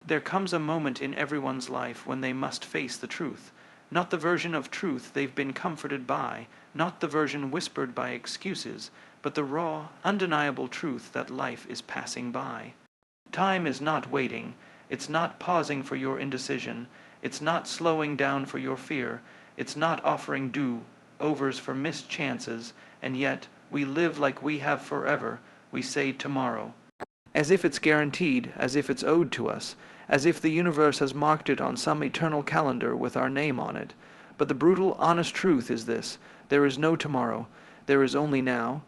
There comes a moment in everyone's life when they must face the truth. Not the version of truth they've been comforted by, not the version whispered by excuses, but the raw, undeniable truth that life is passing by. Time is not waiting. It's not pausing for your indecision. It's not slowing down for your fear. It's not offering do-overs for missed chances, and yet we live like we have forever. We say tomorrow, as if it's guaranteed, as if it's owed to us, as if the universe has marked it on some eternal calendar with our name on it. But the brutal, honest truth is this: there is no tomorrow, there is only now.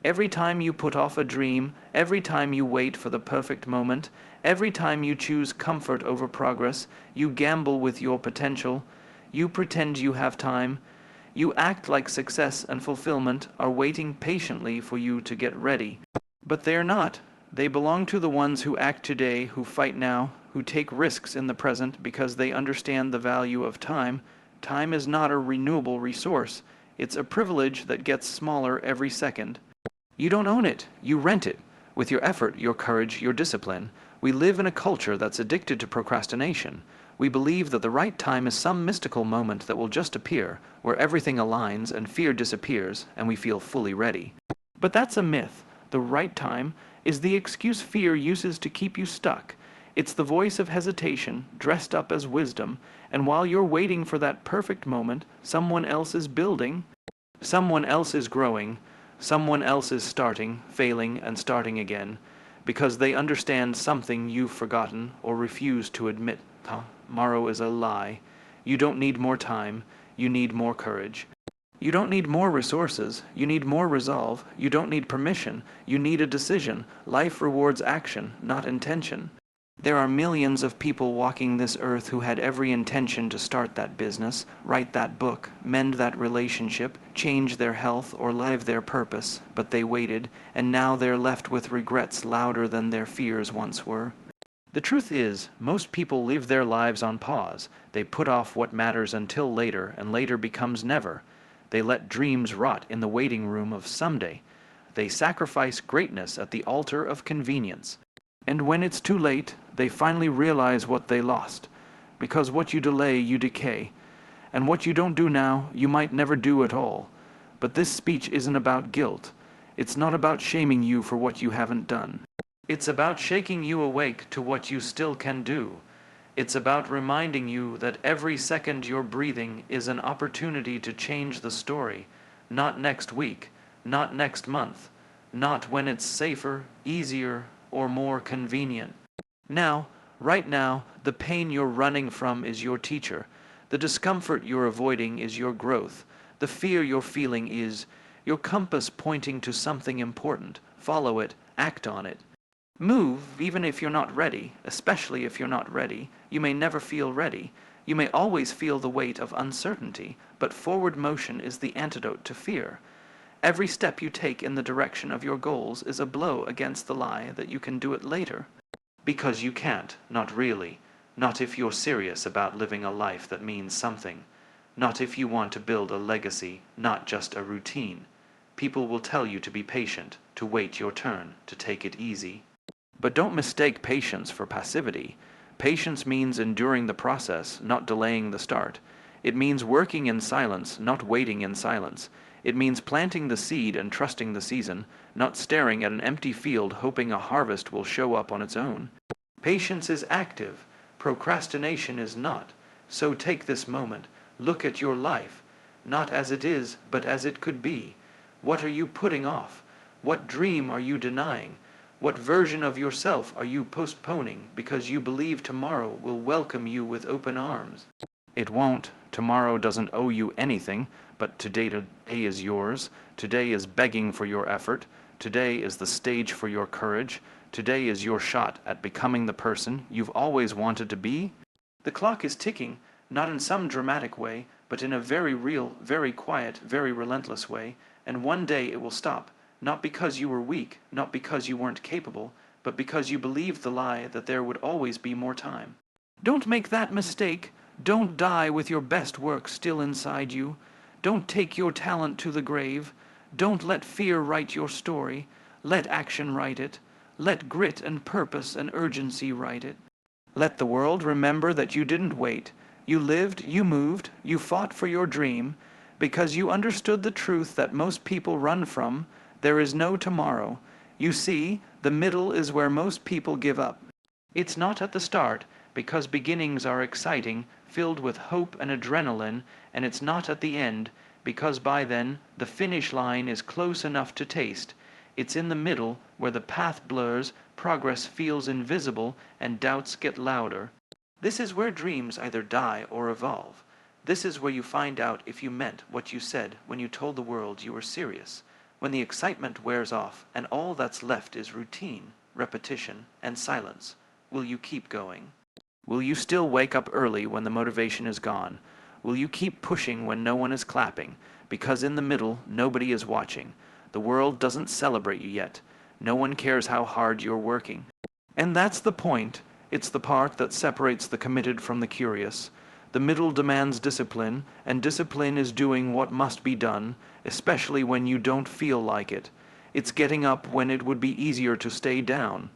Every time you put off a dream, every time you wait for the perfect moment, every time you choose comfort over progress, you gamble with your potential, you pretend you have time, you act like success and fulfillment are waiting patiently for you to get ready. But they're not. They belong to the ones who act today, who fight now, who take risks in the present because they understand the value of time. Time is not a renewable resource. It's a privilege that gets smaller every second. You don't own it. You rent it. With your effort, your courage, your discipline. We live in a culture that's addicted to procrastination. We believe that the right time is some mystical moment that will just appear, where everything aligns and fear disappears and we feel fully ready. But that's a myth. The right time is the excuse fear uses to keep you stuck. It's the voice of hesitation, dressed up as wisdom, and while you're waiting for that perfect moment, someone else is building, someone else is growing, someone else is starting, failing, and starting again, because they understand something you've forgotten or refuse to admit. Tomorrow is a lie. You don't need more time, you need more courage. You don't need more resources, you need more resolve. You don't need permission, you need a decision. Life rewards action, not intention. There are millions of people walking this earth who had every intention to start that business, write that book, mend that relationship, change their health, or live their purpose, but they waited, and now they're left with regrets louder than their fears once were. The truth is, most people live their lives on pause. They put off what matters until later, and later becomes never. They let dreams rot in the waiting room of someday. They sacrifice greatness at the altar of convenience. And when it's too late, they finally realize what they lost. Because what you delay, you decay. And what you don't do now, you might never do at all. But this speech isn't about guilt. It's not about shaming you for what you haven't done. It's about shaking you awake to what you still can do. It's about reminding you that every second you're breathing is an opportunity to change the story. Not next week, not next month, not when it's safer, easier, or more convenient. Now, right now, the pain you're running from is your teacher. The discomfort you're avoiding is your growth. The fear you're feeling is your compass pointing to something important. Follow it, act on it. Move, even if you're not ready, especially if you're not ready. You may never feel ready. You may always feel the weight of uncertainty, but forward motion is the antidote to fear. Every step you take in the direction of your goals is a blow against the lie that you can do it later. Because you can't, not really. Not if you're serious about living a life that means something. Not if you want to build a legacy, not just a routine. People will tell you to be patient, to wait your turn, to take it easy. But don't mistake patience for passivity. Patience means enduring the process, not delaying the start. It means working in silence, not waiting in silence. It means planting the seed and trusting the season, not staring at an empty field hoping a harvest will show up on its own. Patience is active. Procrastination is not. So take this moment. Look at your life. Not as it is, but as it could be. What are you putting off? What dream are you denying? What version of yourself are you postponing because you believe tomorrow will welcome you with open arms? It won't. Tomorrow doesn't owe you anything, but today is yours. Today is begging for your effort. Today is the stage for your courage. Today is your shot at becoming the person you've always wanted to be. The clock is ticking, not in some dramatic way, but in a very real, very quiet, very relentless way, and one day it will stop. Not because you were weak, not because you weren't capable, but because you believed the lie that there would always be more time. Don't make that mistake. Don't die with your best work still inside you. Don't take your talent to the grave. Don't let fear write your story. Let action write it. Let grit and purpose and urgency write it. Let the world remember that you didn't wait. You lived, you moved, you fought for your dream, because you understood the truth that most people run from. There is no tomorrow. You see, the middle is where most people give up. It's not at the start, because beginnings are exciting, filled with hope and adrenaline, and it's not at the end, because by then the finish line is close enough to taste. It's in the middle, where the path blurs, progress feels invisible, and doubts get louder. This is where dreams either die or evolve. This is where you find out if you meant what you said when you told the world you were serious. When the excitement wears off and all that's left is routine, repetition, and silence, will you keep going? Will you still wake up early when the motivation is gone? Will you keep pushing when no one is clapping? Because in the middle, nobody is watching. The world doesn't celebrate you yet. No one cares how hard you're working. And that's the point. It's the part that separates the committed from the curious. The middle demands discipline, and discipline is doing what must be done, especially when you don't feel like it. It's getting up when it would be easier to stay down.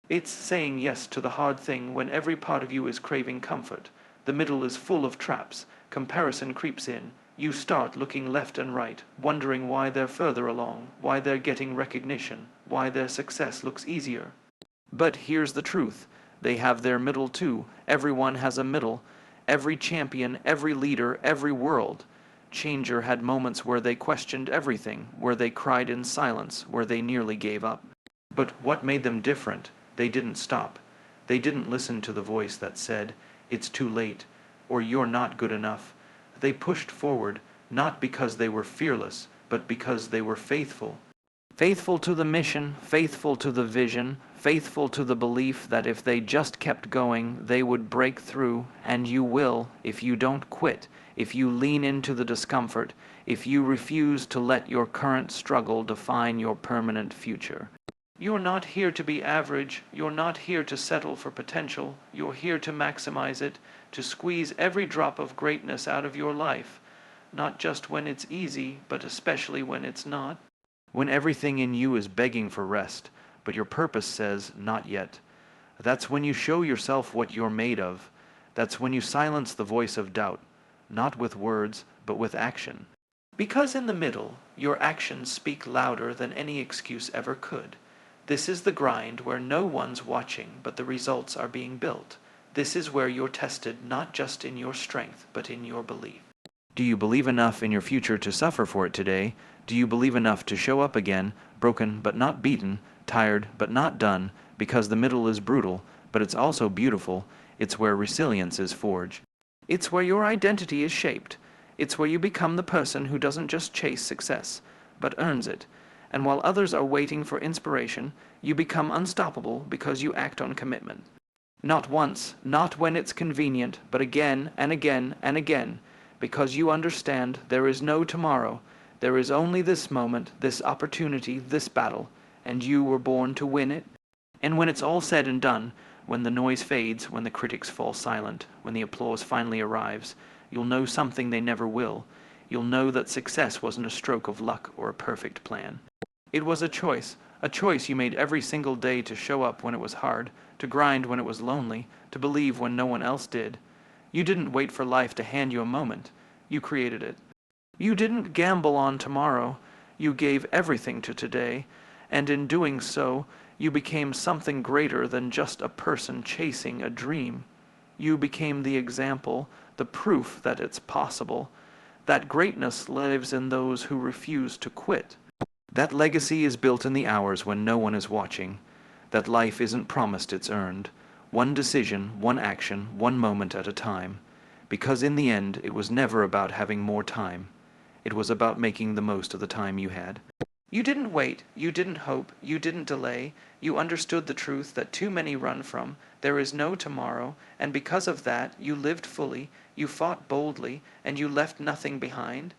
It's saying yes to the hard thing when every part of you is craving comfort. The middle is full of traps. Comparison creeps in. You start looking left and right, wondering why they're further along, why they're getting recognition, why their success looks easier. But here's the truth. They have their middle too. Everyone has a middle. Every champion, every leader, every world changer had moments where they questioned everything, where they cried in silence, where they nearly gave up. But what made them different? They didn't stop. They didn't listen to the voice that said, "It's too late," or "You're not good enough." They pushed forward, not because they were fearless, but because they were faithful. Faithful to the mission, faithful to the vision, faithful to the belief that if they just kept going, they would break through, and you will if you don't quit, if you lean into the discomfort, if you refuse to let your current struggle define your permanent future. You're not here to be average, you're not here to settle for potential, you're here to maximize it, to squeeze every drop of greatness out of your life, not just when it's easy, but especially when it's not. When everything in you is begging for rest, but your purpose says, not yet. That's when you show yourself what you're made of. That's when you silence the voice of doubt, not with words, but with action. Because in the middle, your actions speak louder than any excuse ever could. This is the grind where no one's watching, but the results are being built. This is where you're tested not just in your strength, but in your belief. Do you believe enough in your future to suffer for it today? Do you believe enough to show up again, broken but not beaten, tired but not done, because the middle is brutal, but it's also beautiful. It's where resilience is forged. It's where your identity is shaped. It's where you become the person who doesn't just chase success, but earns it. And while others are waiting for inspiration, you become unstoppable because you act on commitment. Not once, not when it's convenient, but again and again and again, because you understand there is no tomorrow. There is only this moment, this opportunity, this battle, and you were born to win it. And when it's all said and done, when the noise fades, when the critics fall silent, when the applause finally arrives, you'll know something they never will. You'll know that success wasn't a stroke of luck or a perfect plan. It was a choice you made every single day to show up when it was hard, to grind when it was lonely, to believe when no one else did. You didn't wait for life to hand you a moment. You created it. You didn't gamble on tomorrow. You gave everything to today, and in doing so, you became something greater than just a person chasing a dream. You became the example, the proof that it's possible. That greatness lives in those who refuse to quit. That legacy is built in the hours when no one is watching. That life isn't promised, it's earned. One decision, one action, one moment at a time. Because in the end, it was never about having more time. It was about making the most of the time you had. You didn't wait, you didn't hope, you didn't delay. You understood the truth that too many run from. There is no tomorrow, and because of that, you lived fully, you fought boldly, and you left nothing behind.